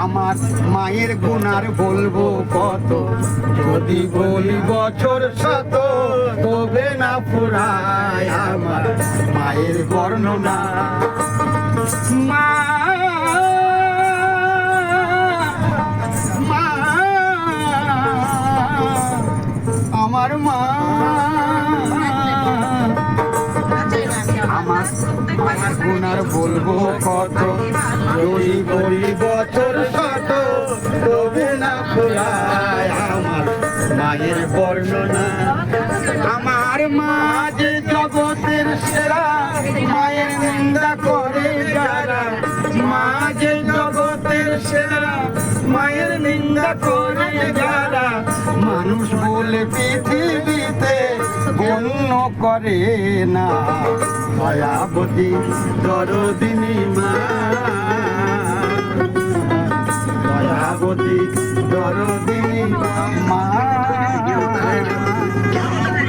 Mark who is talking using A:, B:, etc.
A: আমার মায়ের গুনার বলবো কত, যদি বলি বছর শত তবে না ফুরায় আমার মায়ের বর্ণনা। মা মা আমার মা, আমার মায়ের গুনার বলবো কত, যদি বলি বছর শত তবে না ফুরায় আমার মায়ের বর্ণনা। আমার মা যে জগতের সেরা, মায়ের নিন্দা করে যারা, মা যে জগতের সেরা, মায়ের নিন্দা করে যারা, মানুষ বলে পৃথিবীতে গণ্য করে না। দয়াবতী দরদিনী মা, দয়াবতী দরদিনী